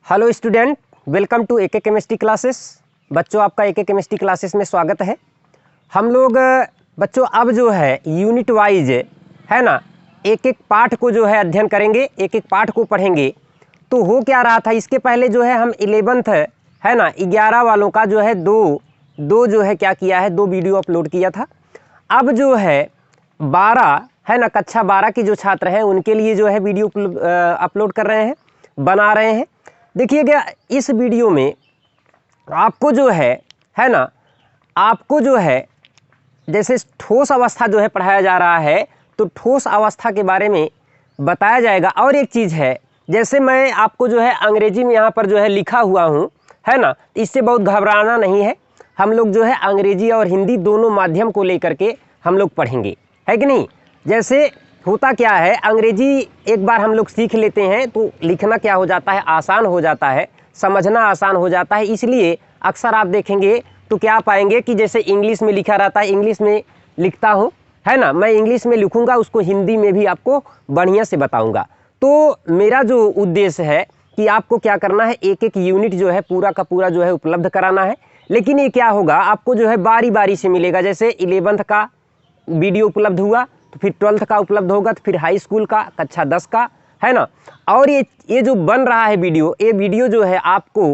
Hello student, welcome to AK chemistry classes. बच्चों, आपका एके chemistry classes में स्वागत है। हम लोग बच्चों अब जो है यूनिट वाइज है ना, एक एक पाठ को जो है अध्ययन करेंगे, एक एक पाठ को पढ़ेंगे। तो हो क्या रहा था, इसके पहले जो है हम 11th है ना 11 वालों का जो है दो जो है क्या किया है, 2 वीडियो अपलोड किया था। अब जो है 12 है ना, कक्षा 12 के जो छात्र हैं उनके लिए जो है वीडियो अपलोड कर रहे हैं, बना रहे हैं। देखिएगा इस वीडियो में आपको जो है ना, आपको जो है जैसे ठोस अवस्था जो है पढ़ाया जा रहा है, तो ठोस अवस्था के बारे में बताया जाएगा। और एक चीज़ है, जैसे मैं आपको जो है अंग्रेजी में यहाँ पर जो है लिखा हुआ हूँ है ना, इससे बहुत घबराना नहीं है। हम लोग जो है अंग्रेजी और हिंदी दोनों माध्यम को लेकर के हम लोग पढ़ेंगे, है कि नहीं। जैसे होता क्या है, अंग्रेजी एक बार हम लोग सीख लेते हैं तो लिखना क्या हो जाता है, आसान हो जाता है, समझना आसान हो जाता है। इसलिए अक्सर आप देखेंगे तो क्या पाएंगे कि जैसे इंग्लिश में लिखा रहता है, इंग्लिश में लिखता हूँ है ना, मैं इंग्लिश में लिखूँगा, उसको हिंदी में भी आपको बढ़िया से बताऊँगा। तो मेरा जो उद्देश्य है कि आपको क्या करना है, एक एक यूनिट जो है पूरा का पूरा जो है उपलब्ध कराना है। लेकिन ये क्या होगा, आपको जो है बारी बारी से मिलेगा। जैसे 11th का वीडियो उपलब्ध हुआ तो फिर 12th का उपलब्ध होगा, तो फिर हाई स्कूल का, कक्षा 10 का, है ना। और ये जो बन रहा है वीडियो, ये वीडियो जो है आपको,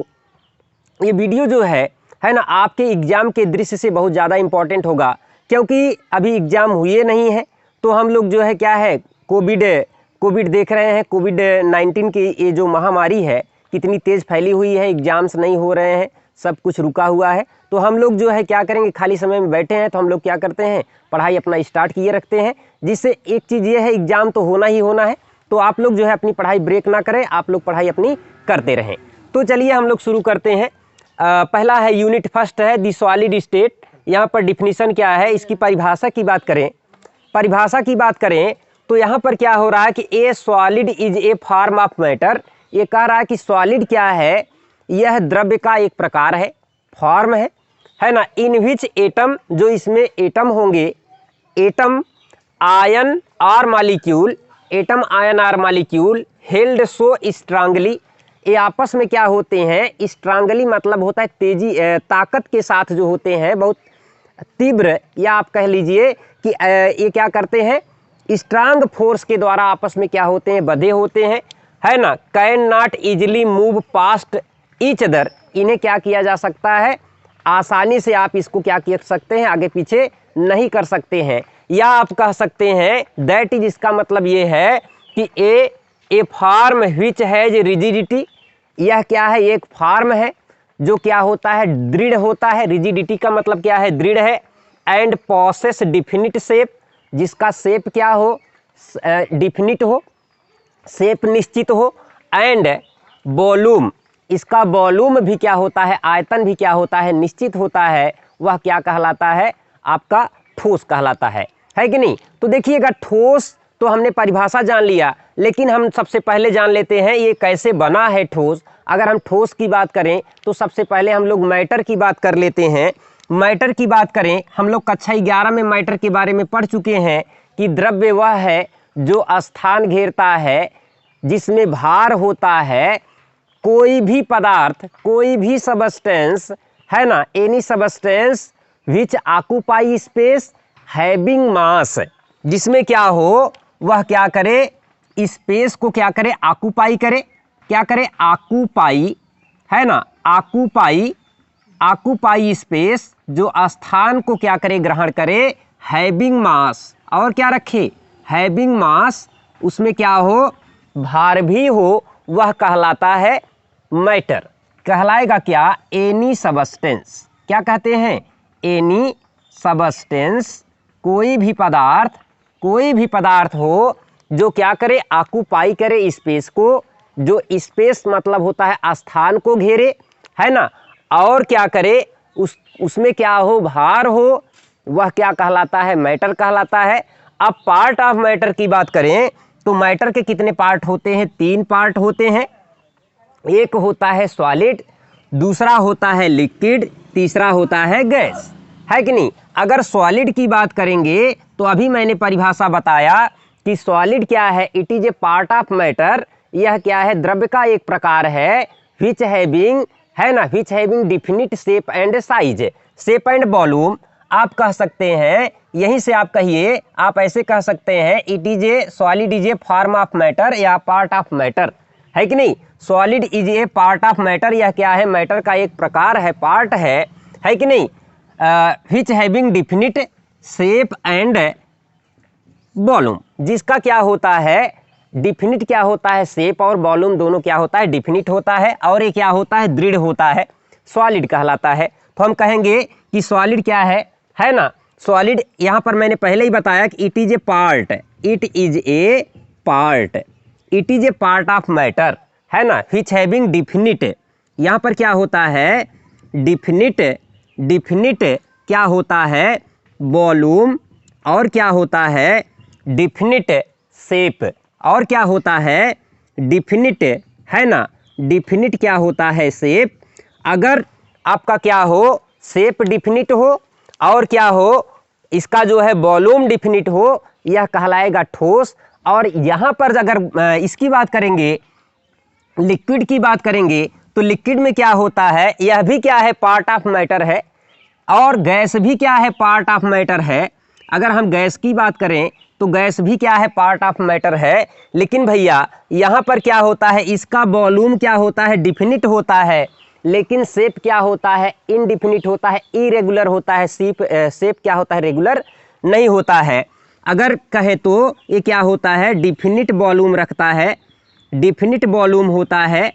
ये वीडियो जो है ना, आपके एग्ज़ाम के दृश्य से बहुत ज़्यादा इम्पॉर्टेंट होगा। क्योंकि अभी एग्ज़ाम हुए नहीं है, तो हम लोग जो है क्या है, कोविड देख रहे हैं। कोविड-19 की ये जो महामारी है कितनी तेज़ फैली हुई है, एग्ज़ाम्स नहीं हो रहे हैं, सब कुछ रुका हुआ है। तो हम लोग जो है क्या करेंगे, खाली समय में बैठे हैं तो हम लोग क्या करते हैं, पढ़ाई अपना स्टार्ट किए रखते हैं। जिससे एक चीज़ ये है, एग्ज़ाम तो होना ही होना है, तो आप लोग जो है अपनी पढ़ाई ब्रेक ना करें, आप लोग पढ़ाई अपनी करते रहें। तो चलिए हम लोग शुरू करते हैं। पहला है यूनिट फर्स्ट है दी सॉलिड स्टेट। यहाँ पर डिफिनीशन क्या है, इसकी परिभाषा की बात करें तो यहाँ पर क्या हो रहा है कि ए solid is a form of matter. ये कह रहा है कि सॉलिड क्या है, यह द्रव्य का एक प्रकार है, फॉर्म है ना। इन विच एटम, जो इसमें एटम होंगे, एटम आयन और मॉलिक्यूल, एटम आयन और मॉलिक्यूल हेल्ड सो स्ट्रांगली, ये आपस में क्या होते हैं, स्ट्रांगली मतलब होता है तेजी, ताकत के साथ जो होते हैं, बहुत तीव्र, या आप कह लीजिए कि ये क्या करते हैं, स्ट्रांग फोर्स के द्वारा आपस में क्या होते हैं, बंधे होते हैं, है ना। Can not easily move past each other, इन्हें क्या किया जा सकता है, आसानी से आप इसको क्या कर सकते हैं, आगे पीछे नहीं कर सकते हैं। या आप कह सकते हैं दैट इज, इसका मतलब ये है कि ए फॉर्म विच हैज रिजिडिटी, यह क्या है, एक फॉर्म है जो क्या होता है, दृढ़ होता है। रिजिडिटी का मतलब क्या है, दृढ़ है। एंड पॉसेस डिफिनिट शेप, जिसका शेप क्या हो, डिफिनिट हो, शेप निश्चित हो। एंड वॉल्यूम, इसका वॉल्यूम भी क्या होता है, आयतन भी क्या होता है, निश्चित होता है। वह क्या कहलाता है, आपका ठोस कहलाता है कि नहीं। तो देखिएगा, ठोस तो हमने परिभाषा जान लिया, लेकिन हम सबसे पहले जान लेते हैं ये कैसे बना है ठोस। अगर हम ठोस की बात करें तो सबसे पहले हम लोग मैटर की बात कर लेते हैं। मैटर की बात करें, हम लोग कक्षा 11 में मैटर के बारे में पढ़ चुके हैं कि द्रव्य वह है जो स्थान घेरता है, जिसमें भार होता है। कोई भी पदार्थ, कोई भी सबस्टेंस, है ना, एनी सबस्टेंस विच ऑक्यूपाई स्पेस हैविंग मास, जिसमें क्या हो, वह क्या करे, स्पेस को क्या करे, ऑक्यूपाई करे, क्या करे, ऑक्यूपाई, है ना, ऑक्यूपाई स्पेस, जो स्थान को क्या करे, ग्रहण करे। हैविंग मास, और क्या रखे, हैविंग मास, उसमें क्या हो, भार भी हो, वह कहलाता है मैटर। कहलाएगा क्या, एनी सबस्टेंस, क्या कहते हैं, एनी सबस्टेंस, कोई भी पदार्थ हो जो क्या करे, ऑक्यूपाई करे स्पेस को, जो स्पेस मतलब होता है स्थान को घेरे, है ना, और क्या करे, उसमें क्या हो, भार हो, वह क्या कहलाता है, मैटर कहलाता है। अब पार्ट ऑफ मैटर की बात करें तो मैटर के कितने पार्ट होते हैं, 3 पार्ट होते हैं। एक होता है सॉलिड, दूसरा होता है लिक्विड, तीसरा होता है गैस, है कि नहीं। अगर सॉलिड की बात करेंगे तो अभी मैंने परिभाषा बताया कि सॉलिड क्या है, it is a part of matter, यह क्या है, द्रव्य का एक प्रकार है विच हैविंग, है ना, which having definite shape and size. Shape and volume आप कह सकते हैं, यहीं से आप कहिए, आप ऐसे कह सकते हैं, it is a solid is a form of matter या पार्ट ऑफ मैटर, है कि नहीं। Solid is a part of matter, यह क्या है, मैटर का एक प्रकार है, पार्ट है कि नहीं। Which having definite shape and volume, जिसका क्या होता है, डिफिनिट क्या होता है, शेप और वॉल्यूम दोनों क्या होता है, डिफिनिट होता है, और ये क्या होता है, दृढ़ होता है, सॉलिड कहलाता है। तो हम कहेंगे कि सॉलिड क्या है ना, सॉलिड यहाँ पर मैंने पहले ही बताया कि it is a part, it is a part, it is a part of matter, है ना, विच हैविंग डिफिनिट, यहाँ पर क्या होता है, डिफिनिट, डिफिनिट क्या होता है, वॉल्यूम, और क्या होता है, डिफिनिट शेप, और क्या होता है, डिफिनिट, है ना, डिफिनिट क्या होता है, शेप। अगर आपका क्या हो, शेप डिफिनिट हो और क्या हो, इसका जो है वॉल्यूम डिफिनिट हो, यह कहलाएगा ठोस। और यहाँ पर अगर इसकी बात करेंगे, लिक्विड की बात करेंगे, तो लिक्विड में क्या होता है, यह भी क्या है, पार्ट ऑफ मैटर है, और गैस भी क्या है, पार्ट ऑफ मैटर है। अगर हम गैस की बात करें तो गैस भी क्या है, पार्ट ऑफ मैटर है। लेकिन भैया यहाँ पर क्या होता है, इसका वॉल्यूम क्या होता है, डिफिनिट होता है, लेकिन शेप क्या होता है, इनडिफिनिट होता है, इरेगुलर होता है। शेप क्या होता है, रेगुलर नहीं होता है। अगर कहे तो ये क्या होता है, डिफिनिट वॉल्यूम रखता है, डिफिनिट वॉल्यूम होता है,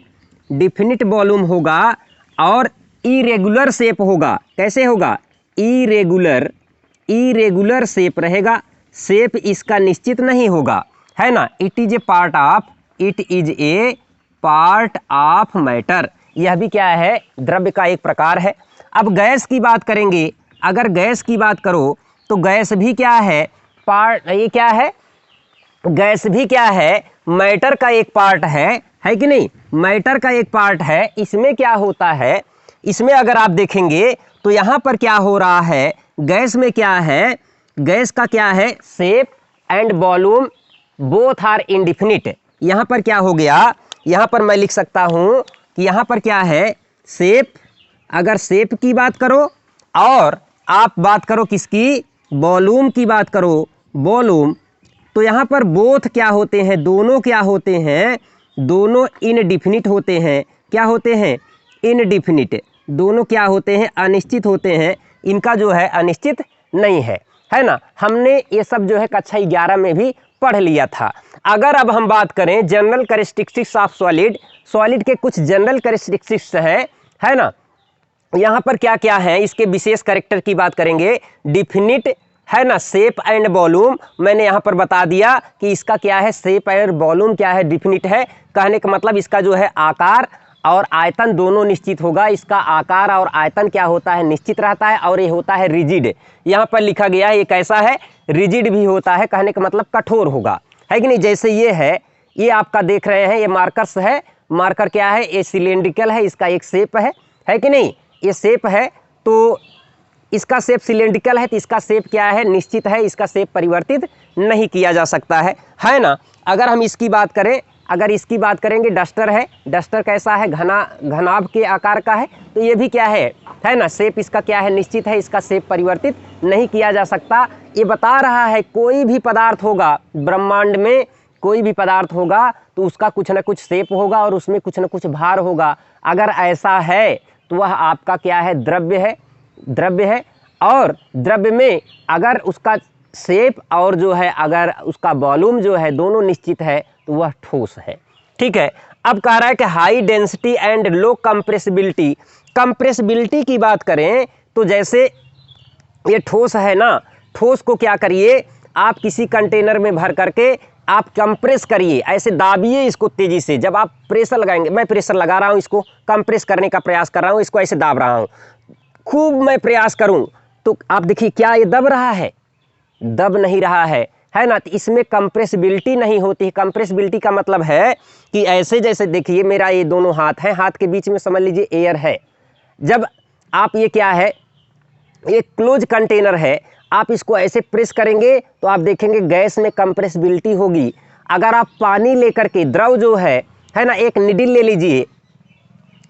डिफिनिट वॉल्यूम होगा और इरेगुलर शेप होगा। कैसे होगा, इरेगुलर, इरेगुलर शेप रहेगा, शेप इसका निश्चित नहीं होगा, है ना। It is a part of, it is a part of matter, यह भी क्या है, द्रव्य का एक प्रकार है। अब गैस की बात करेंगे, अगर गैस की बात करो तो गैस भी क्या है, पार्ट, ये क्या है, गैस भी क्या है, मैटर का एक पार्ट है कि नहीं, मैटर का एक पार्ट है। इसमें क्या होता है, इसमें अगर आप देखेंगे तो यहाँ पर क्या हो रहा है, गैस में क्या है, गैस का क्या है, shape and volume both are indefinite. यहाँ पर क्या हो गया, यहाँ पर मैं लिख सकता हूँ कि यहाँ पर क्या है, शेप, अगर शेप की बात करो और आप बात करो किसकी, वॉल्यूम की बात करो, वॉल्यूम, तो यहाँ पर बोथ क्या होते हैं, दोनों क्या होते हैं, दोनों इनडिफिनिट होते हैं। क्या होते हैं, इनडिफिनिट, दोनों क्या होते हैं, अनिश्चित होते हैं। इनका जो है अनिश्चित नहीं है ना। हमने ये सब जो है कक्षा 11 में भी पढ़ लिया था। अगर अब हम बात करें general characteristics of solid, solid के कुछ जनरल कैरेक्टरिस्टिक्स है ना, यहाँ पर क्या क्या है, इसके विशेष कैरेक्टर की बात करेंगे। डिफिनिट, है ना, शेप एंड वॉल्यूम, मैंने यहाँ पर बता दिया कि इसका क्या है, शेप एंड वॉल्यूम क्या है, डिफिनिट है। कहने का मतलब इसका जो है आकार और आयतन दोनों निश्चित होगा। इसका आकार और आयतन क्या होता है, निश्चित रहता है, और ये होता है रिजिड। यहाँ पर लिखा गया है ये कैसा है, रिजिड भी होता है, कहने का मतलब कठोर होगा, है कि नहीं। जैसे ये है, ये आपका देख रहे हैं, ये मार्कर्स है, मार्कर क्या है, ये सिलेंड्रिकल है, इसका एक शेप है कि नहीं, ये शेप है, तो इसका शेप सिलेंड्रिकल है, तो इसका शेप क्या है, निश्चित है, इसका शेप परिवर्तित नहीं किया जा सकता है ना। अगर हम इसकी बात करें, अगर इसकी बात करेंगे, डस्टर है, डस्टर कैसा है, घनाभ के आकार का है, तो ये भी क्या है ना, शेप इसका क्या है, निश्चित है, इसका शेप परिवर्तित नहीं किया जा सकता। ये बता रहा है कोई भी पदार्थ होगा ब्रह्मांड में, कोई भी पदार्थ होगा तो उसका कुछ ना कुछ शेप होगा और उसमें कुछ ना कुछ भार होगा। अगर ऐसा है तो वह आपका क्या है, द्रव्य है, द्रव्य है। और द्रव्य में अगर उसका शेप और जो है अगर उसका वॉल्यूम जो है दोनों निश्चित है तो वह ठोस है। ठीक है। अब कह रहा है कि high density and low compressibility. Compressibility की बात करें तो जैसे ये ठोस है ना, ठोस को क्या करिए आप, किसी कंटेनर में भर करके आप कंप्रेस करिए, ऐसे दाबिए इसको तेजी से। जब आप प्रेशर लगाएंगे, मैं प्रेशर लगा रहा हूँ, इसको कंप्रेस करने का प्रयास कर रहा हूँ, इसको ऐसे दाब रहा हूँ, खूब मैं प्रयास करूँ तो आप देखिए क्या ये दब रहा है, दब नहीं रहा है ना। तो इसमें कंप्रेसिबिलिटी नहीं होती है। कंप्रेसिबिलिटी का मतलब है कि ऐसे जैसे देखिए मेरा ये दोनों हाथ हैं, हाथ के बीच में समझ लीजिए एयर है। जब आप ये क्या है, ये क्लोज कंटेनर है, आप इसको ऐसे प्रेस करेंगे तो आप देखेंगे गैस में कंप्रेसिबिलिटी होगी। अगर आप पानी लेकर के, द्रव जो है ना, एक निडिल ले लीजिए,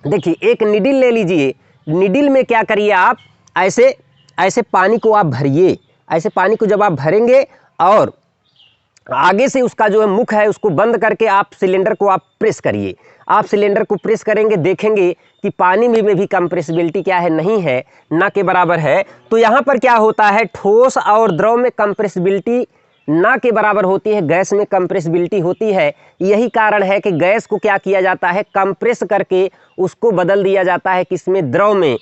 देखिए एक निडिल ले लीजिए, निडिल में क्या करिए आप, ऐसे ऐसे पानी को आप भरिए, ऐसे पानी को जब आप भरेंगे और आगे से उसका जो है मुख है उसको बंद करके आप सिलेंडर को आप प्रेस करिए। आप सिलेंडर को प्रेस करेंगे, देखेंगे कि पानी में भी कंप्रेसिबिलिटी क्या है, नहीं है, ना के बराबर है। तो यहाँ पर क्या होता है, ठोस और द्रव में कंप्रेसिबिलिटी ना के बराबर होती है, गैस में कंप्रेसिबिलिटी होती है। यही कारण है कि गैस को क्या किया जाता है, कंप्रेस करके उसको बदल दिया जाता है किसमें, द्रव में।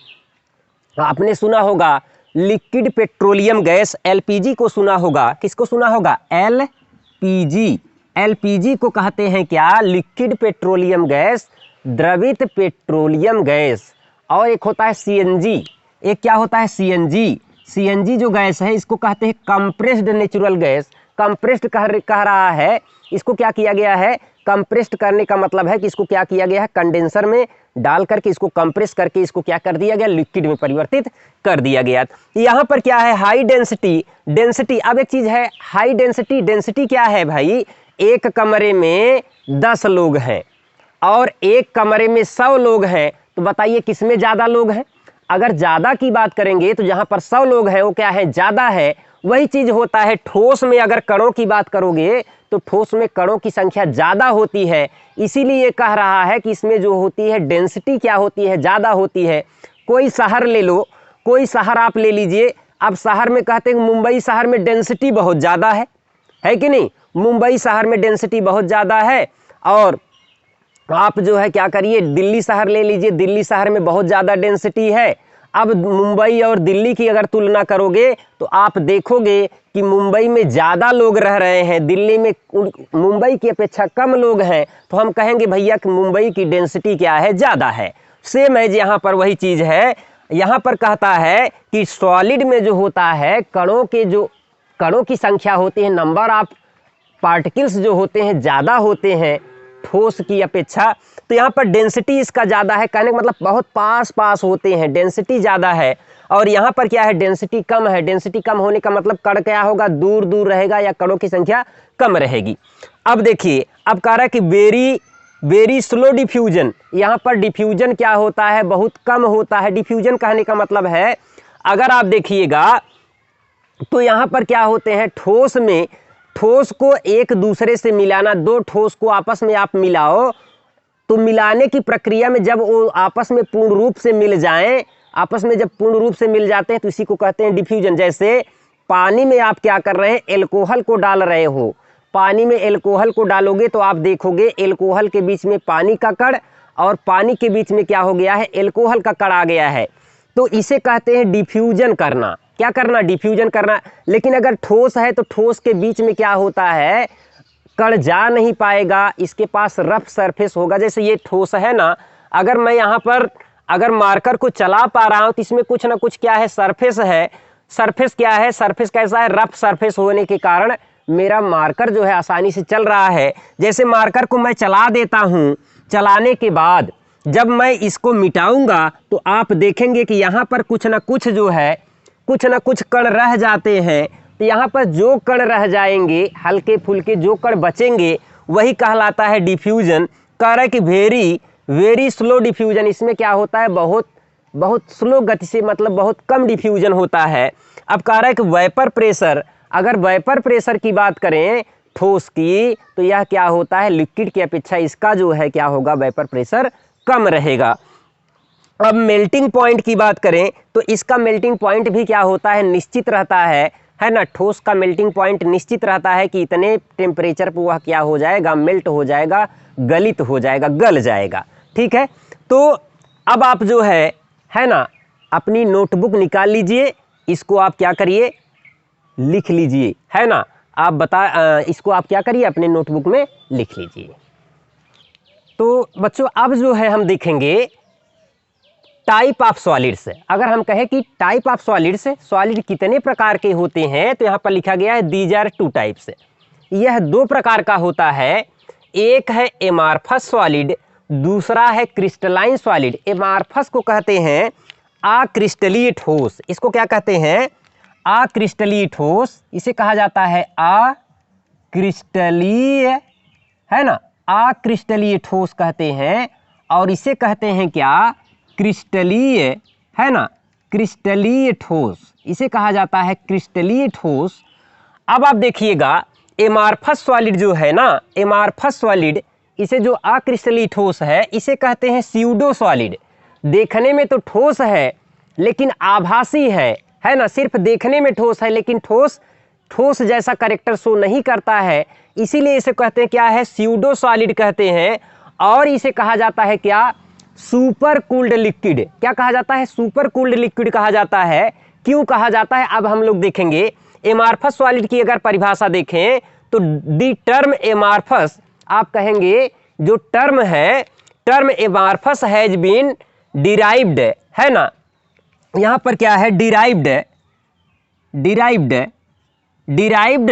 आपने सुना होगा लिक्विड पेट्रोलियम गैस एलपीजी को सुना होगा, किसको सुना होगा, एलपीजी। एलपीजी को कहते हैं क्या, लिक्विड पेट्रोलियम गैस, द्रवित पेट्रोलियम गैस। और एक होता है सीएनजी, एक क्या होता है, सीएनजी। सीएनजी जो गैस है इसको कहते हैं कंप्रेस्ड नेचुरल गैस। कंप्रेस्ड कह रहा है, इसको क्या किया गया है, कंप्रेस्ड करने का मतलब है कि इसको क्या किया गया है, कंडेंसर में डाल करके इसको कंप्रेस करके इसको क्या कर दिया गया, लिक्विड में परिवर्तित कर दिया गया। यहाँ पर क्या है, हाई डेंसिटी। डेंसिटी, अब एक चीज है हाई डेंसिटी। डेंसिटी क्या है भाई, एक कमरे में 10 लोग हैं और एक कमरे में 100 लोग हैं, तो बताइए किसमें ज़्यादा लोग हैं। अगर ज़्यादा की बात करेंगे तो जहाँ पर 100 लोग हैं वो क्या है, ज़्यादा है। वही चीज़ होता है ठोस में, अगर कणों की बात करोगे तो ठोस में कणों की संख्या ज़्यादा होती है, इसीलिए कह रहा है कि इसमें जो होती है डेंसिटी क्या होती है, ज़्यादा होती है। कोई शहर ले लो, कोई शहर आप ले लीजिए, अब शहर में कहते हैं मुंबई शहर में डेंसिटी बहुत ज़्यादा है कि नहीं, मुंबई शहर में डेंसिटी बहुत ज़्यादा है। और आप जो है क्या करिए, दिल्ली शहर ले लीजिए, दिल्ली शहर में बहुत ज़्यादा डेंसिटी है। अब मुंबई और दिल्ली की अगर तुलना करोगे तो आप देखोगे कि मुंबई में ज़्यादा लोग रह रहे हैं, दिल्ली में मुंबई की अपेक्षा कम लोग हैं, तो हम कहेंगे भैया कि मुंबई की डेंसिटी क्या है, ज़्यादा है। सेम है यहाँ पर वही चीज़ है। यहाँ पर कहता है कि सॉलिड में जो होता है कणों की संख्या होती है, नंबर ऑफ पार्टिकल्स जो होते हैं ज़्यादा होते हैं ठोस की अपेक्षा। तो यहाँ पर डेंसिटी इसका ज़्यादा है, कहने का मतलब बहुत पास पास होते हैं, डेंसिटी ज़्यादा है। और यहाँ पर क्या है, डेंसिटी कम है। डेंसिटी कम होने का मतलब कण क्या होगा, दूर दूर रहेगा या कणों की संख्या कम रहेगी। अब देखिए, अब कह रहा है कि वेरी स्लो डिफ्यूजन। यहाँ पर डिफ्यूजन क्या होता है, बहुत कम होता है। डिफ्यूजन कहने का मतलब है, अगर आप देखिएगा तो यहाँ पर क्या होते हैं, ठोस में ठोस को एक दूसरे से मिलाना, दो ठोस को आपस में आप मिलाओ, तो मिलाने की प्रक्रिया में जब वो आपस में पूर्ण रूप से मिल जाएं, आपस में जब पूर्ण रूप से मिल जाते हैं तो इसी को कहते हैं डिफ्यूजन। जैसे पानी में आप क्या कर रहे हैं, एल्कोहल को डाल रहे हो, पानी में एल्कोहल को डालोगे तो आप देखोगे एल्कोहल के बीच में पानी का कण और पानी के बीच में क्या हो गया है, एल्कोहल का कण आ गया है। तो इसे कहते हैं डिफ्यूजन करना। क्या करना, डिफ्यूजन करना। लेकिन अगर ठोस है तो ठोस के बीच में क्या होता है, कण जा नहीं पाएगा, इसके पास रफ सरफेस होगा। जैसे ये ठोस है ना, अगर मैं यहाँ पर अगर मार्कर को चला पा रहा हूँ तो इसमें कुछ ना कुछ क्या है, सरफेस है। सरफेस क्या है, सरफेस कैसा है, रफ सरफेस होने के कारण मेरा मार्कर जो है आसानी से चल रहा है। जैसे मार्कर को मैं चला देता हूँ, चलाने के बाद जब मैं इसको मिटाऊंगा तो आप देखेंगे कि यहाँ पर कुछ ना कुछ जो है, कुछ ना कुछ कण रह जाते हैं। तो यहाँ पर जो कण रह जाएंगे, हल्के फुल्के जो कण बचेंगे, वही कहलाता है डिफ्यूजन। कह रहा है कि वेरी स्लो डिफ्यूजन। इसमें क्या होता है, बहुत स्लो गति से, मतलब बहुत कम डिफ्यूजन होता है। अब कह रहा है कि वेपर प्रेशर, अगर वेपर प्रेशर की बात करें ठोस की, तो यह क्या होता है, लिक्विड की अपेक्षा इसका जो है क्या होगा, वेपर प्रेशर कम रहेगा। अब मेल्टिंग पॉइंट की बात करें तो इसका मेल्टिंग पॉइंट भी क्या होता है, निश्चित रहता है ना। ठोस का मेल्टिंग पॉइंट निश्चित रहता है कि इतने टेम्परेचर पर वह क्या हो जाएगा, मेल्ट हो जाएगा, गलित हो जाएगा, गल जाएगा। ठीक है, तो अब आप जो है ना, अपनी नोटबुक निकाल लीजिए, इसको आप क्या करिए, लिख लीजिए, है ना। आप इसको आप क्या करिए, अपने नोटबुक में लिख लीजिए। तो बच्चों अब जो है हम देखेंगे टाइप ऑफ सॉलिड्स। अगर हम कहें कि टाइप ऑफ सॉलिड्स, सॉलिड कितने प्रकार के होते हैं, तो यहाँ पर लिखा गया है दीज आर 2 टाइप्स। यह 2 प्रकार का होता है, एक है एमार्फस सॉलिड, दूसरा है क्रिस्टलाइन सॉलिड। एमार्फस को कहते हैं अक्रिस्टलीय ठोस। इसको क्या कहते हैं, अक्रिस्टलीय ठोस। इसे कहा जाता है अक्रिस्टलीय, है ना, अक्रिस्टलीय ठोस कहते हैं। और इसे कहते हैं क्या, क्रिस्टलीय, है ना, क्रिस्टलीय ठोस, इसे कहा जाता है क्रिस्टलीय ठोस। अब आप देखिएगा एमार्फस सॉलिड जो है ना, एमार्फस सॉलिड, इसे जो अक्रिस्टलीय ठोस है इसे कहते हैं स्यूडो सॉलिड। देखने में तो ठोस है लेकिन आभासी है ना, सिर्फ देखने में ठोस है लेकिन ठोस जैसा कैरेक्टर शो नहीं करता है, इसीलिए इसे कहते हैं क्या है, स्यूडो सॉलिड कहते हैं। और इसे कहा जाता है क्या, सुपर कूल्ड लिक्विड। क्या कहा जाता है, सुपर कूल्ड लिक्विड कहा जाता है। क्यों कहा जाता है अब हम लोग देखेंगे। एमार्फस सॉलिड की अगर परिभाषा देखें तो दी टर्म एमार्फस, आप कहेंगे जो टर्म है, term amorphous has been derived, है ना, यहां पर क्या है, derived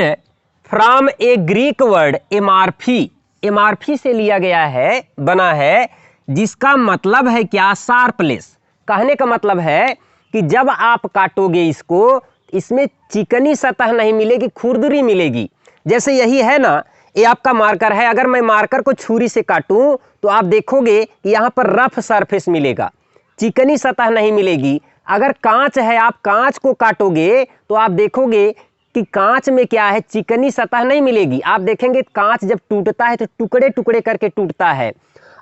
from a Greek word amorphe, amorphe से लिया गया है, बना है, जिसका मतलब है क्या, शार्पलेस। कहने का मतलब है कि जब आप काटोगे इसको, इसमें चिकनी सतह नहीं मिलेगी, खुरदुरी मिलेगी। जैसे यही है ना, ये आपका मार्कर है, अगर मैं मार्कर को छुरी से काटूं तो आप देखोगे कि यहाँ पर रफ सरफेस मिलेगा, चिकनी सतह नहीं मिलेगी। अगर कांच है, आप कांच को काटोगे तो आप देखोगे कि कांच में क्या है, चिकनी सतह नहीं मिलेगी। आप देखेंगे कांच जब टूटता है तो टुकड़े टुकड़े करके टूटता है,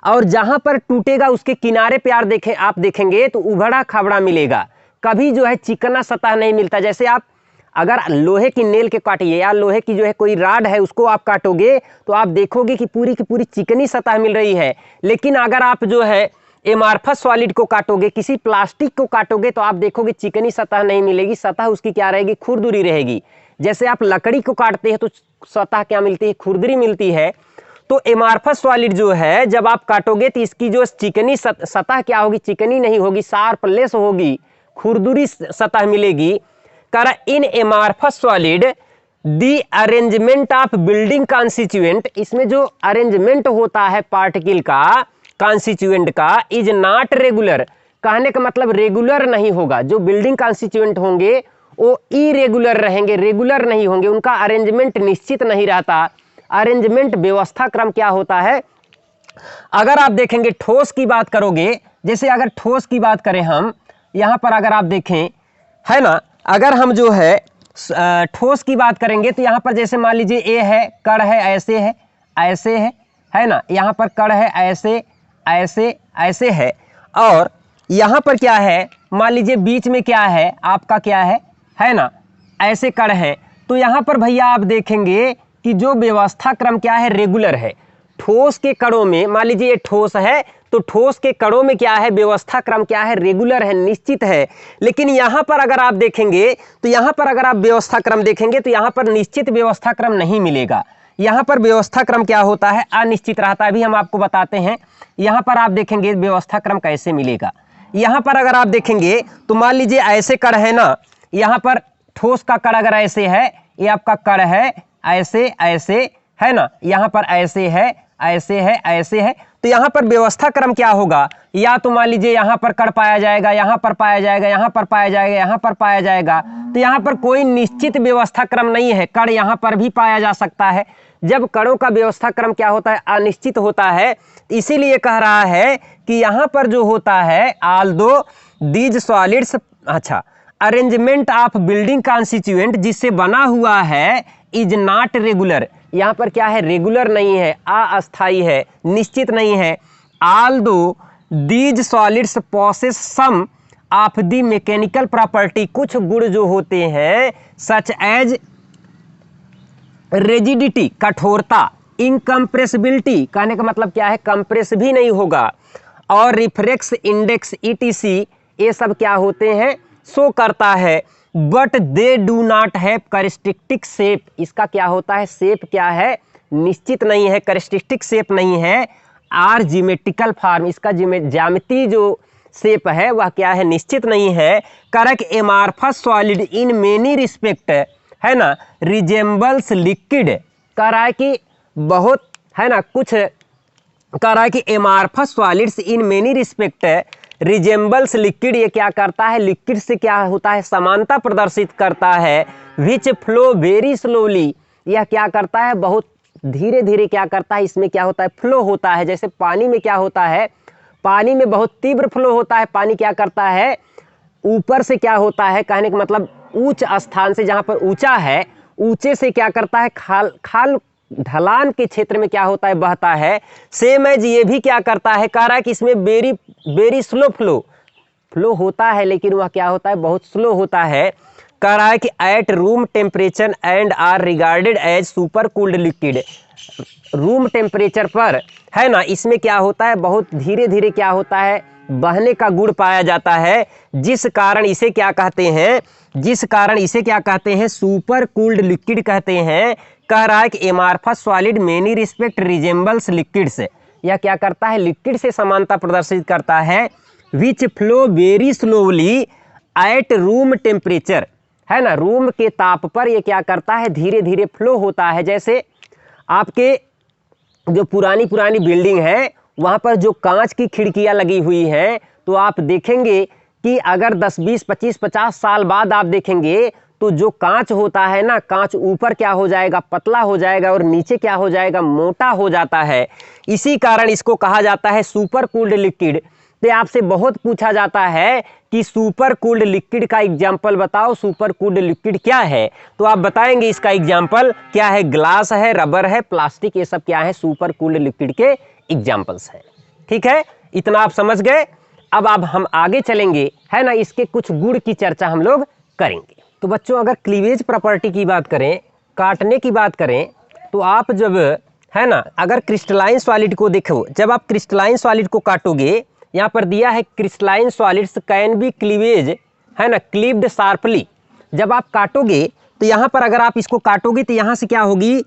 और जहां पर टूटेगा उसके किनारे पे आप देखेंगे तो उभड़ा खबड़ा मिलेगा, कभी जो है चिकना सतह नहीं मिलता। जैसे आप अगर लोहे की नेल के काटिए या लोहे की जो है कोई राड है उसको आप काटोगे तो आप देखोगे कि पूरी की पूरी चिकनी सतह मिल रही है। लेकिन अगर आप जो है एमार्फस सॉलिड को काटोगे, किसी प्लास्टिक को काटोगे तो आप देखोगे चिकनी सतह नहीं मिलेगी, सतह उसकी क्या रहेगी, खुरदुरी रहेगी। जैसे आप लकड़ी को काटते हैं तो सतह क्या मिलती है, खुरदुरी मिलती है। तो एमार्फस सॉलिड जो है जब आप काटोगे तो इसकी जो चिकनी सतह क्या होगी, चिकनी नहीं होगी, शार्पलेस होगी, खुरदुरी सतह मिलेगी। कर in amorphous solid the arrangement of building constituent, इसमें जो अरेंजमेंट होता है पार्टिकल का, कॉन्स्टिट्यूएंट का, इज नॉट रेगुलर। कहने का मतलब रेगुलर नहीं होगा, जो बिल्डिंग कॉन्स्टिट्यूएंट होंगे वो इरेगुलर रहेंगे, रेगुलर नहीं होंगे, उनका अरेंजमेंट निश्चित नहीं रहता। अरेंजमेंट व्यवस्था क्रम क्या होता है। अगर आप देखेंगे ठोस की बात करोगे, जैसे अगर ठोस की बात करें हम, यहां पर अगर आप देखें, है ना, अगर हम जो है ठोस की बात करेंगे तो यहां पर जैसे मान लीजिए ए है, कण है, ऐसे है ना, यहां पर कण है, ऐसे है, और यहां पर क्या है, मान लीजिए बीच में क्या है, आपका क्या है ना, ऐसे कण है। तो यहां पर भैया आप देखेंगे कि जो व्यवस्था क्रम क्या है, रेगुलर है। ठोस के कणों में, मान लीजिए ये ठोस है तो ठोस के कणों में क्या है, व्यवस्था क्रम क्या है, रेगुलर है, निश्चित है। लेकिन यहां पर अगर आप देखेंगे तो यहां पर अगर आप व्यवस्था क्रम देखेंगे तो यहां पर निश्चित व्यवस्था क्रम नहीं मिलेगा। यहां पर व्यवस्था क्रम क्या होता है, अनिश्चित रहता है। अभी हम आपको बताते हैं यहां पर आप देखेंगे व्यवस्था क्रम कैसे मिलेगा। यहां पर अगर आप देखेंगे तो मान लीजिए ऐसे कण है ना, यहां पर ठोस का कण अगर ऐसे है, ये आपका कण है, ऐसे है ना, यहां पर ऐसे है, तो यहां पर व्यवस्था क्रम क्या होगा, या तो मान लीजिए यहां पर कण पाया जाएगा, यहां पर पाया जाएगा, यहां पर पाया जाएगा, यहां पर पाया जाएगा। तो यहां पर कोई निश्चित व्यवस्था क्रम नहीं है, कण यहां पर भी पाया जा सकता है। जब कणों का व्यवस्था क्रम क्या होता है, अनिश्चित होता है, इसीलिए कह रहा है कि यहां पर जो होता है, ऑल्दो दीज सॉलिड्स, अच्छा, अरेंजमेंट ऑफ बिल्डिंग कॉन्स्टिट्यूएंट जिससे बना हुआ है, इज नॉट रेगुलर, यहाँ पर क्या है, रेगुलर नहीं है, अस्थाई है, निश्चित नहीं है। Although these solids possess some of the mechanical property, कुछ गुण जो होते हैं, सच एज रिजिडिटी, कठोरता, इनकम्प्रेसिबिलिटी, कहने का मतलब क्या है, कंप्रेस भी नहीं होगा, और रिफ्रेक्स इंडेक्स ईटीसी, ये सब क्या होते हैं, शो करता है। But they do not have characteristic shape, इसका क्या होता है, शेप क्या है, निश्चित नहीं है, कैरेक्टरिस्टिक शेप नहीं है। आर जियोमेट्रिकल फॉर्म, इसका ज्यामिति जो शेप है वह क्या है, निश्चित नहीं है। करक amorphous solid in many respect, है ना, रिजेंबल्स लिक्विड, कह रहा है कि बहुत, है ना, कुछ कह रहा है कि amorphous solids in many respect resembles liquid, ये क्या करता है, लिक्विड से क्या होता है, समानता प्रदर्शित करता है। विच फ्लो वेरी स्लोली, यह क्या करता है, बहुत धीरे धीरे क्या करता है, इसमें क्या होता है, फ्लो होता है। जैसे पानी में क्या होता है, पानी में बहुत तीव्र फ्लो होता है। पानी क्या करता है, ऊपर से क्या होता है, कहने का मतलब उच्च स्थान से, जहाँ पर ऊंचा है, ऊंचे से क्या करता है, खाल ढलान के क्षेत्र में क्या होता है, बहता है। सेम एज ये भी क्या करता है, कह रहा है कि इसमें वेरी स्लो फ्लो होता है, लेकिन वह क्या होता है, बहुत स्लो होता है। कह रहा है कि at room temperature and are regarded as super cooled liquid. Room temperature पर, है ना, इसमें क्या होता है, बहुत धीरे धीरे क्या होता है, बहने का गुण पाया जाता है, जिस कारण इसे क्या कहते हैं, सुपर कूल्ड लिक्विड कहते हैं। कह रहा है कि amorphous solid many respect resembles liquids. यह क्या करता है, लिक्विड से समानता प्रदर्शित करता है। विच flow very slowly eight room temperature, है ना, रूम के ताप पर ये क्या करता है, धीरे धीरे फ्लो होता है। जैसे आपके जो पुरानी बिल्डिंग है, वहाँ पर जो कांच की खिड़कियाँ लगी हुई हैं, तो आप देखेंगे कि अगर 10, 20, 25, 50 साल बाद आप देखेंगे तो जो कांच होता है ना, कांच ऊपर क्या हो जाएगा, पतला हो जाएगा, और नीचे क्या हो जाएगा, मोटा हो जाता है। इसी कारण इसको कहा जाता है सुपर कूल्ड लिक्विड। तो आपसे बहुत पूछा जाता है कि सुपर कूल्ड लिक्विड का एग्जाम्पल बताओ, सुपर कूल्ड लिक्विड क्या है, तो आप बताएंगे इसका एग्जाम्पल क्या है, ग्लास है, रबर है, प्लास्टिक, ये सब क्या है, सुपर कूल्ड लिक्विड के एग्जाम्पल्स है। ठीक है, इतना आप समझ गए। अब हम आगे चलेंगे, है ना, इसके कुछ गुण की चर्चा हम लोग करेंगे। तो बच्चों, अगर क्लीवेज प्रॉपर्टी की बात करें, काटने की बात करें, तो आप जब, है ना, अगर क्रिस्टलाइन सॉलिड को देखो, जब आप क्रिस्टलाइन सॉलिड को काटोगे, यहाँ पर दिया है crystalline solids can be cleavage, है ना, क्लीव्ड शार्पली। जब आप काटोगे तो यहाँ पर अगर आप इसको काटोगे तो यहाँ से क्या होगी,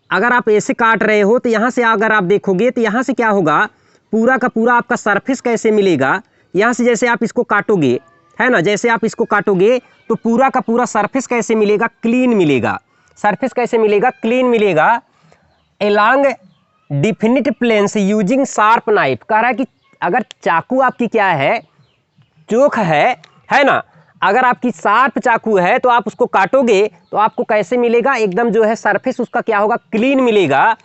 अगर आप ऐसे काट रहे हो तो यहाँ से अगर आप देखोगे तो यहाँ से क्या होगा, पूरा का पूरा आपका सरफेस कैसे मिलेगा, यहाँ से जैसे आप इसको काटोगे, है ना, जैसे आप इसको काटोगे तो पूरा का पूरा सरफेस कैसे मिलेगा, क्लीन मिलेगा। सरफेस कैसे मिलेगा, क्लीन मिलेगा। Along definite planes using sharp knife. कह रहा है कि अगर चाकू आपकी क्या है, चोख है ना, अगर आपकी शार्प चाकू है तो आप उसको काटोगे तो आपको कैसे मिलेगा, एकदम जो है सरफेस उसका क्या होगा, क्लीन मिलेगा।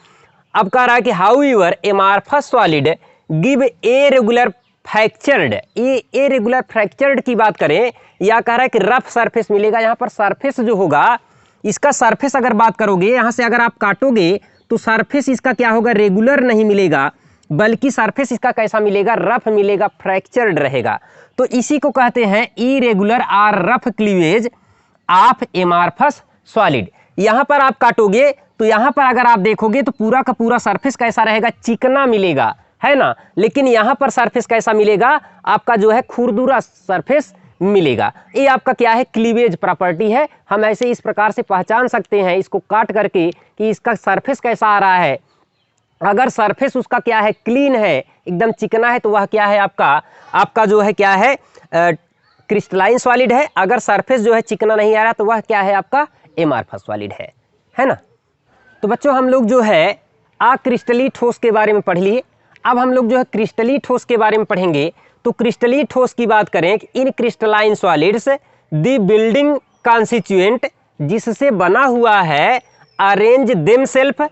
अब कह रहा है कि however amorphous solid give irregular fractured, ये इरेगुलर फ्रैक्चर्ड की बात करें, या कह रहा है कि रफ सरफेस मिलेगा। यहाँ पर सरफेस जो होगा, इसका सरफेस अगर बात करोगे, यहाँ से अगर आप काटोगे तो सरफेस इसका क्या होगा, रेगुलर नहीं मिलेगा, बल्कि सरफेस इसका कैसा मिलेगा, रफ मिलेगा, फ्रैक्चर्ड रहेगा। तो इसी को कहते हैं इरेगुलर और rough cleavage of amorphous solid. यहाँ पर आप काटोगे तो यहाँ पर अगर आप देखोगे तो पूरा का पूरा सरफेस कैसा रहेगा, चिकना मिलेगा, है ना, लेकिन यहाँ पर सरफेस कैसा मिलेगा, आपका जो है खुरदुरा सरफेस मिलेगा। ये आपका क्या है, क्लीवेज प्रॉपर्टी है। हम ऐसे इस प्रकार से पहचान सकते हैं इसको काट करके कि इसका सरफेस कैसा आ रहा है। अगर सरफेस उसका क्या है, क्लीन है, एकदम चिकना है, तो वह क्या है, आपका जो है क्या है, क्रिस्टलाइन सॉलिड है। अगर सरफेस जो है चिकना नहीं आ रहा तो वह क्या है, आपका एमार्फस सॉलिड है ना। तो बच्चों, हम लोग जो है क्रिस्टली ठोस के बारे में पढ़ लिए। अब हम लोग जो है क्रिस्टली ठोस के बारे में पढ़ेंगे। तो क्रिस्टली ठोस की बात करें, in crystalline solids the building constituent, जिससे बना हुआ है, arrange themselves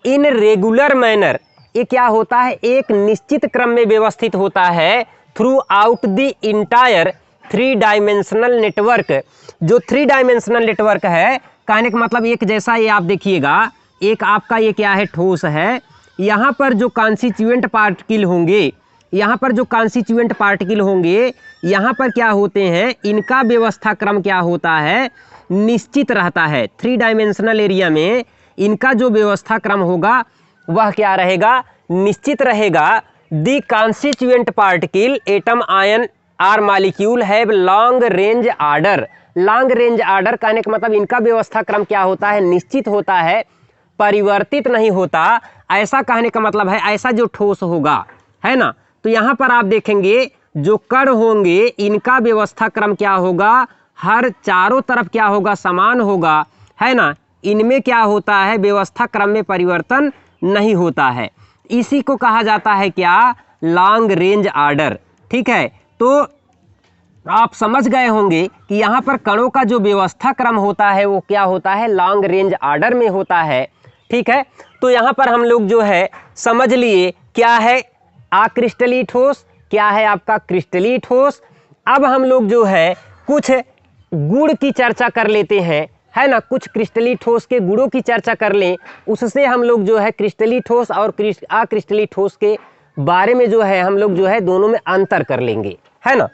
in regular manner, ये क्या होता है, एक निश्चित क्रम में व्यवस्थित होता है through out the entire 3 dimensional network. जो 3 डायमेंशनल नेटवर्क है, कहने का मतलब एक जैसा, ये आप देखिएगा, एक आपका ये क्या है, ठोस है, यहाँ पर जो कॉन्स्टिट्यूएंट पार्टिकल होंगे, यहाँ पर जो कॉन्स्टिट्यूएंट पार्टिकल होंगे, यहाँ पर क्या होते हैं, इनका व्यवस्था क्रम क्या होता है, निश्चित रहता है। 3 डायमेंशनल एरिया में इनका जो व्यवस्था क्रम होगा वह क्या रहेगा, निश्चित रहेगा। The constituent particle atom ion are molecule have long range order. Long range order कहने का मतलब इनका व्यवस्था क्रम क्या होता है, निश्चित होता है, परिवर्तित नहीं होता। ऐसा कहने का मतलब है, ऐसा जो ठोस होगा, है ना, तो यहाँ पर आप देखेंगे जो कण होंगे, इनका व्यवस्था क्रम क्या होगा, हर चारों तरफ क्या होगा, समान होगा, है ना। इनमें क्या होता है, व्यवस्था क्रम में परिवर्तन नहीं होता है। इसी को कहा जाता है क्या, लॉन्ग रेंज आर्डर। ठीक है, तो आप समझ गए होंगे कि यहाँ पर कणों का जो व्यवस्था क्रम होता है वो क्या होता है, लॉन्ग रेंज आर्डर में होता है। ठीक है, तो यहाँ पर हम लोग जो है समझ लिए क्या है, अक्रिस्टलीय ठोस, क्या है आपका क्रिस्टलीय ठोस। अब हम लोग जो है कुछ गुण की चर्चा कर लेते हैं, है ना, कुछ क्रिस्टलीय ठोस के गुणों की चर्चा कर लें, उससे हम लोग जो है क्रिस्टलीय ठोस और अक्रिस्टलीय ठोस के बारे में जो है हम लोग जो है दोनों में अंतर कर लेंगे, है ना।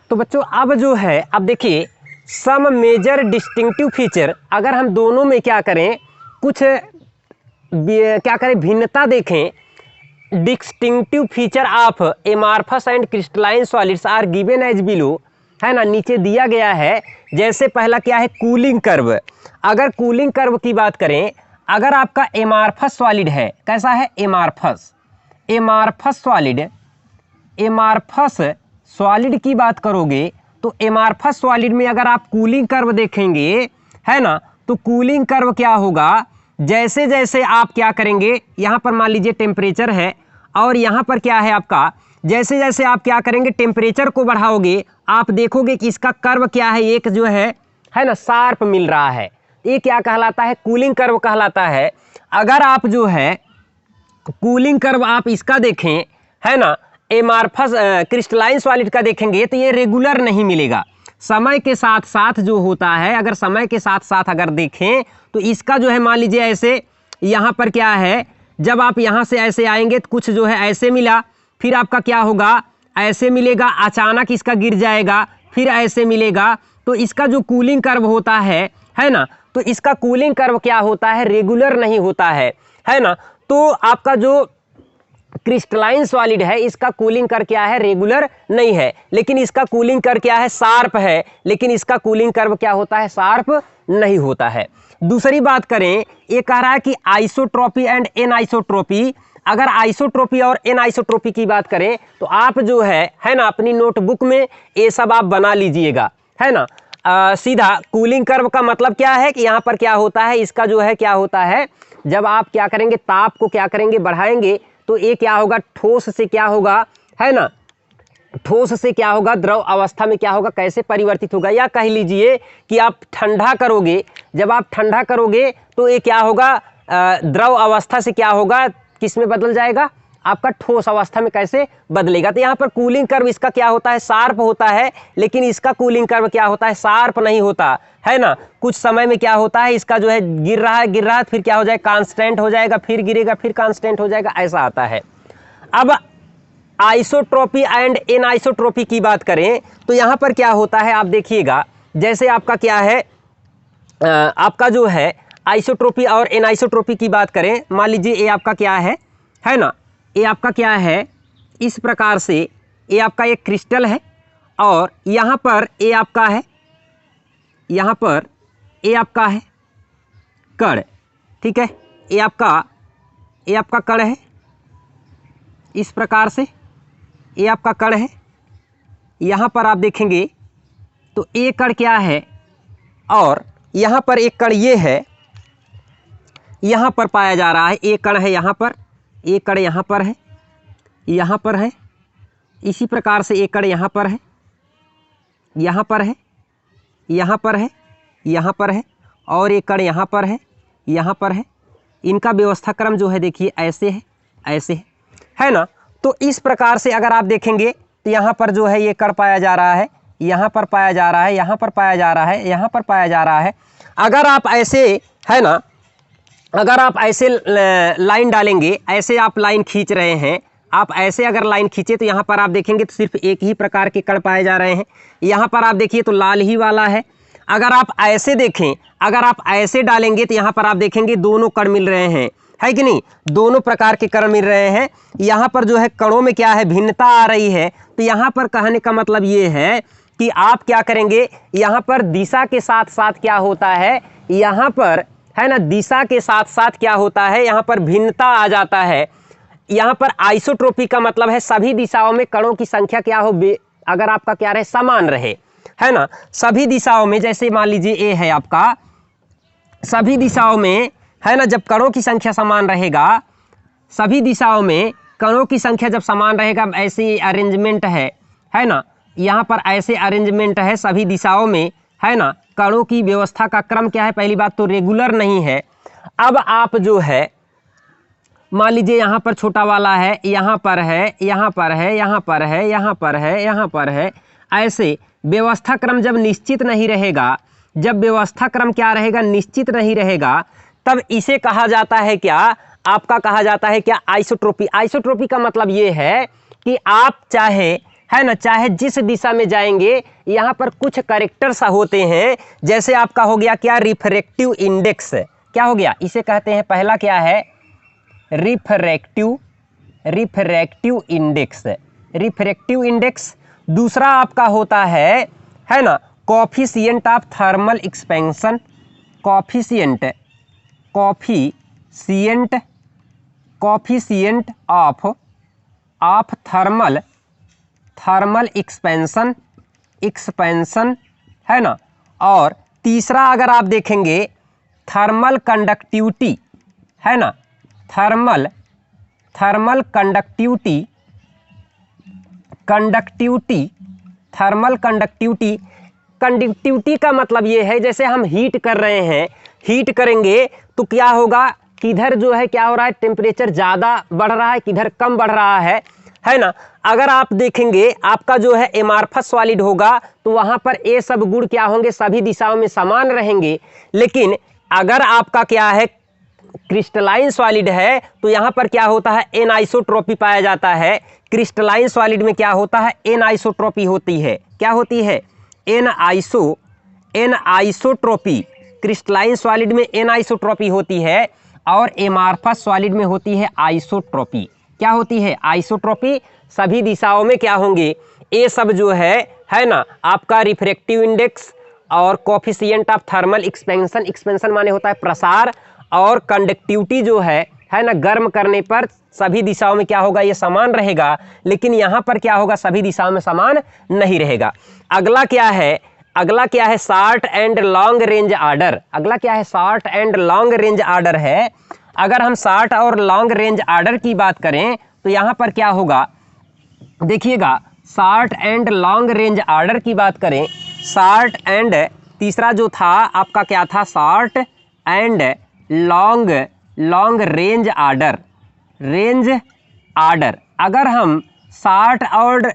तो बच्चों अब जो है, अब देखिए सम मेजर डिस्टिंक्टिव फीचर, अगर हम दोनों में क्या करें, कुछ क्या करें, भिन्नता देखें। Distinctive feature of amorphous and crystalline solids are given as below, है ना, नीचे दिया गया है। जैसे पहला क्या है, कूलिंग कर्व। अगर कूलिंग कर्व की बात करें, अगर आपका एमार्फस सॉलिड है, कैसा है, amorphous, amorphous solid, amorphous solid की बात करोगे तो एमार्फस सॉलिड में अगर आप कूलिंग कर्व देखेंगे, है ना, तो कूलिंग कर्व क्या होगा, जैसे जैसे आप क्या करेंगे, यहाँ पर मान लीजिए टेम्परेचर है और यहाँ पर क्या है आपका, जैसे जैसे आप क्या करेंगे टेम्परेचर को बढ़ाओगे, आप देखोगे कि इसका कर्व क्या है, एक जो है ना शार्प मिल रहा है। ये क्या कहलाता है, कूलिंग कर्व कहलाता है। अगर आप जो है कूलिंग कर्व आप इसका देखें, है ना, एमार्फस क्रिस्टलाइन सॉलिड का देखेंगे तो ये रेगुलर नहीं मिलेगा, समय के साथ साथ जो होता है, अगर समय के साथ साथ अगर देखें तो इसका जो है मान लीजिए ऐसे, यहाँ पर क्या है, जब आप यहाँ से ऐसे आएंगे तो कुछ जो है ऐसे मिला, फिर आपका क्या होगा, ऐसे मिलेगा, अचानक इसका गिर जाएगा, फिर ऐसे मिलेगा। तो इसका जो कूलिंग कर्व होता है ना, तो इसका कूलिंग कर्व क्या होता है, रेगुलर नहीं होता है ना। तो आपका जो क्रिस्टलाइन सॉलिड है, इसका कूलिंग कर्व क्या है, रेगुलर नहीं है, लेकिन इसका कूलिंग कर्व क्या है, शार्प है, लेकिन इसका कूलिंग कर्व क्या होता है, शार्प नहीं होता है। दूसरी बात करें, ये कह रहा है कि आइसोट्रोपी एंड एनआइसोट्रोपी। अगर आइसोट्रोपी और एनआइसोट्रोपी की बात करें तो आप जो है ना, अपनी नोटबुक में ये सब आप बना लीजिएगा, है ना। सीधा कूलिंग कर्व का मतलब क्या है कि यहाँ पर क्या होता है, इसका जो है क्या होता है, जब आप क्या करेंगे, ताप को क्या करेंगे, बढ़ाएंगे, तो ये क्या होगा, ठोस से क्या होगा, है ना, ठोस से क्या होगा, द्रव अवस्था में क्या होगा, कैसे परिवर्तित होगा। या कह लीजिए कि आप ठंडा करोगे, जब आप ठंडा करोगे तो ये क्या होगा, द्रव अवस्था से क्या होगा, किस में बदल जाएगा, आपका ठोस अवस्था में कैसे बदलेगा। तो यहाँ पर कूलिंग कर्व इसका क्या होता है, शार्प होता है, लेकिन इसका कूलिंग कर्व क्या होता है, शार्प नहीं होता है ना। कुछ समय में क्या होता है, इसका जो है गिर रहा है, फिर क्या हो जाएगा, कांस्टेंट हो जाएगा, फिर गिरेगा, फिर कांस्टेंट हो जाएगा, ऐसा आता है। अब आइसोट्रोपी एंड एनआइसोट्रोपी की बात करें तो यहाँ पर क्या होता है, आप देखिएगा, जैसे आपका क्या है, आपका जो है आइसोट्रोपी और एनआइसोट्रोपी की बात करें, मान लीजिए ये आपका क्या है ना, ये आपका क्या है, इस प्रकार से ये आपका एक क्रिस्टल है और यहाँ पर ये आपका है, यहाँ पर ये आपका है कण, ठीक है, ये आपका कण है, इस प्रकार से ये आपका कण है। यहाँ पर आप देखेंगे तो ये कण क्या है, और यहाँ पर एक कण ये है, यहाँ पर पाया जा रहा है, एक कण है यहाँ पर, एक कण यहाँ पर है, यहाँ पर है, इसी प्रकार से एक कण यहाँ पर है, यहाँ पर है, यहाँ पर है, यहाँ पर है, और एक कण यहाँ पर है, यहाँ पर है। इनका व्यवस्था क्रम जो है देखिए ऐसे है, ऐसे है ना। तो इस प्रकार से अगर आप देखेंगे तो यहाँ पर जो है ये कण पाया जा रहा है, यहाँ पर पाया जा रहा है, यहाँ पर पाया जा रहा है, यहाँ पर पाया जा रहा है। अगर आप ऐसे, है ना, अगर आप ऐसे लाइन डालेंगे, ऐसे आप लाइन खींच रहे हैं, आप ऐसे अगर लाइन खींचे तो यहाँ पर आप देखेंगे तो सिर्फ एक ही प्रकार के कण पाए जा रहे हैं। यहाँ पर आप देखिए तो लाल ही वाला है। अगर आप ऐसे देखें, अगर आप ऐसे डालेंगे तो यहाँ पर आप देखेंगे दोनों कण मिल रहे हैं, है कि नहीं, दोनों प्रकार के कण मिल रहे हैं। यहाँ पर जो है कणों में क्या है, भिन्नता आ रही है। तो यहाँ पर कहने का मतलब ये है कि आप क्या करेंगे, यहाँ पर दिशा के साथ साथ क्या होता है, यहाँ पर, है ना, दिशा के साथ साथ क्या होता है, यहाँ पर भिन्नता आ जाता है। यहाँ पर आइसोट्रोपी का मतलब है सभी दिशाओं में कणों की संख्या क्या हो, अगर आपका क्या रहे, समान रहे, है ना। सभी दिशाओं में, जैसे मान लीजिए ए है आपका, सभी दिशाओं में, है ना, जब कणों की संख्या समान रहेगा, सभी दिशाओं में कणों की संख्या जब समान रहेगा, ऐसी अरेंजमेंट है ना, यहाँ पर ऐसे अरेंजमेंट है सभी दिशाओं में, है ना। कणों की व्यवस्था का क्रम क्या है, पहली बात तो रेगुलर नहीं है। अब आप जो है मान लीजिए यहाँ पर छोटा वाला है, यहाँ पर है, यहाँ पर है, यहाँ पर है, यहाँ पर है, यहाँ पर है। ऐसे व्यवस्था क्रम जब निश्चित नहीं रहेगा, जब व्यवस्था क्रम क्या रहेगा, निश्चित नहीं रहेगा, तब इसे कहा जाता है क्या, आपका कहा जाता है क्या, आइसोट्रोपी। आइसोट्रोपी का मतलब ये है कि आप चाहे, है ना, चाहे जिस दिशा में जाएंगे, यहाँ पर कुछ करेक्टर्स होते हैं। जैसे आपका हो गया क्या, रिफ्रैक्टिव इंडेक्स। क्या हो गया, इसे कहते हैं, पहला क्या है, रिफ्रैक्टिव इंडेक्स, रिफ्रैक्टिव इंडेक्स। दूसरा आपका होता है ना, coefficient of thermal expansion, coefficient of thermal expansion, है ना। और तीसरा अगर आप देखेंगे, थर्मल कंडक्टिविटी, है ना, थर्मल कंडक्टिविटी का मतलब ये है, जैसे हम हीट कर रहे हैं, हीट करेंगे तो क्या होगा, किधर जो है क्या हो रहा है, टेम्परेचर ज़्यादा बढ़ रहा है, किधर कम बढ़ रहा है ना। अगर आप देखेंगे आपका जो है एमार्फस सॉलिड होगा तो वहाँ पर ये सब गुण क्या होंगे, सभी दिशाओं में समान रहेंगे। लेकिन अगर आपका क्या है, क्रिस्टलाइन सॉलिड है, तो यहाँ पर क्या होता है, एनाइसोट्रोपी पाया जाता है। क्रिस्टलाइन सॉलिड में क्या होता है, एनाइसोट्रोपी होती है। क्या होती है, एनाइसोट्रोपी। क्रिस्टलाइन सॉलिड में एनाइसोट्रोपी होती है और एमार्फस सॉलिड में होती है आइसोट्रोपी। क्या होती है, आइसोट्रोपी। सभी दिशाओं में क्या होंगे, ये सब जो है ना, आपका रिफ्रैक्टिव इंडेक्स और coefficient of thermal expansion, expansion माने होता है प्रसार, और कंडक्टिविटी जो है ना, गर्म करने पर सभी दिशाओं में क्या होगा, ये समान रहेगा। लेकिन यहाँ पर क्या होगा, सभी दिशाओं में समान नहीं रहेगा। अगला क्या है, short and long range order. अगला क्या है, short and long range order है। अगर हम शॉर्ट और लॉन्ग रेंज आर्डर की बात करें तो यहाँ पर क्या होगा, देखिएगा, short and long range order की बात करें, शॉर्ट एंड, तीसरा जो था आपका क्या था, short and long range order. अगर हम शॉर्ट और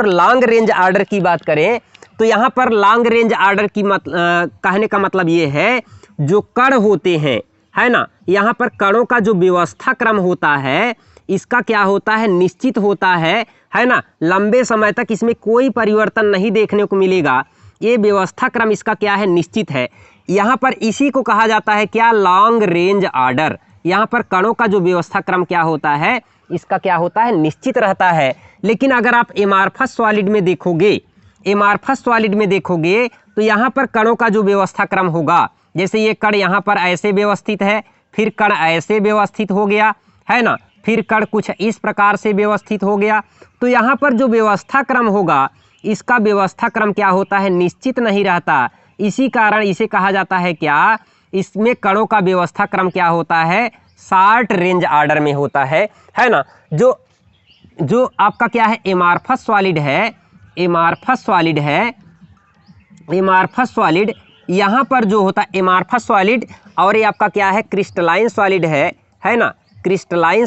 लॉन्ग रेंज आर्डर की बात करें तो यहाँ पर लॉन्ग रेंज आर्डर की कहने का मतलब ये है, जो कण होते हैं, है ना, यहाँ पर कणों का जो व्यवस्था क्रम होता है, इसका क्या होता है, निश्चित होता है ना। लंबे समय तक इसमें कोई परिवर्तन नहीं देखने को मिलेगा। ये व्यवस्था क्रम इसका क्या है, निश्चित है। यहाँ पर इसी को कहा जाता है क्या, लॉन्ग रेंज आर्डर। यहाँ पर कणों का जो व्यवस्था क्रम क्या होता है, इसका क्या होता है, निश्चित रहता है। लेकिन अगर आप एमार्फस सॉलिड में देखोगे तो यहाँ पर कणों का जो व्यवस्था क्रम होगा, जैसे ये कण यहाँ पर ऐसे व्यवस्थित है, फिर कण ऐसे व्यवस्थित हो गया, है ना, फिर कण कुछ इस प्रकार से व्यवस्थित हो गया। तो यहाँ पर जो व्यवस्था क्रम होगा, इसका व्यवस्था क्रम क्या होता है, निश्चित नहीं रहता। इसी कारण इसे कहा जाता है क्या, इसमें कणों का व्यवस्था क्रम क्या होता है, शॉर्ट रेंज आर्डर में होता है ना। जो आपका क्या है, एमार्फस सॉलिड, यहाँ पर जो होता है एमार्फस सॉलिड, और ये आपका क्या है, क्रिस्टलाइन सॉलिड है ना, क्रिस्टलाइन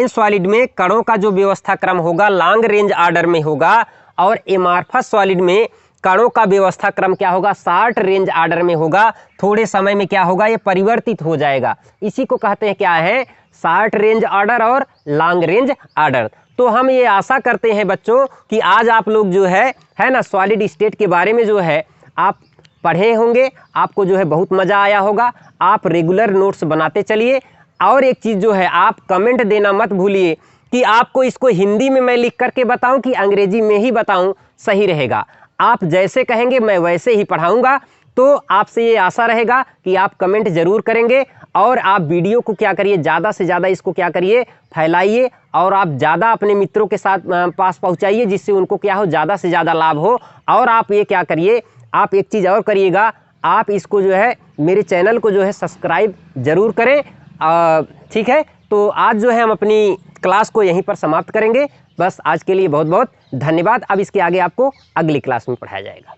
सॉलिड में कणों का जो व्यवस्था क्रम होगा लॉन्ग रेंज आर्डर में होगा, और एमार्फस सॉलिड में कणों का व्यवस्था क्रम क्या होगा, शॉर्ट रेंज आर्डर में होगा। थोड़े समय में क्या होगा, ये परिवर्तित हो जाएगा। इसी को कहते हैं क्या है, शॉर्ट रेंज आर्डर और लॉन्ग रेंज आर्डर। तो हम ये आशा करते हैं बच्चों कि आज आप लोग जो है ना, सॉलिड स्टेट के बारे में जो है आप पढ़े होंगे, आपको जो है बहुत मज़ा आया होगा। आप रेगुलर नोट्स बनाते चलिए। और एक चीज़ जो है, आप कमेंट देना मत भूलिए कि आपको इसको हिंदी में मैं लिख करके बताऊं कि अंग्रेजी में ही बताऊं, सही रहेगा। आप जैसे कहेंगे मैं वैसे ही पढ़ाऊंगा। तो आपसे ये आशा रहेगा कि आप कमेंट ज़रूर करेंगे, और आप वीडियो को क्या करिए, ज़्यादा से ज़्यादा इसको क्या करिए, फैलाइए, और आप ज़्यादा अपने मित्रों के साथ पास पहुंचाइए, जिससे उनको क्या हो, ज़्यादा से ज़्यादा लाभ हो। और आप ये क्या करिए, आप एक चीज़ और करिएगा, आप इसको जो है, मेरे चैनल को जो है सब्सक्राइब ज़रूर करें। ठीक है, तो आज जो है हम अपनी क्लास को यहीं पर समाप्त करेंगे। बस आज के लिए बहुत बहुत धन्यवाद। अब इसके आगे आपको अगली क्लास में पढ़ाया जाएगा।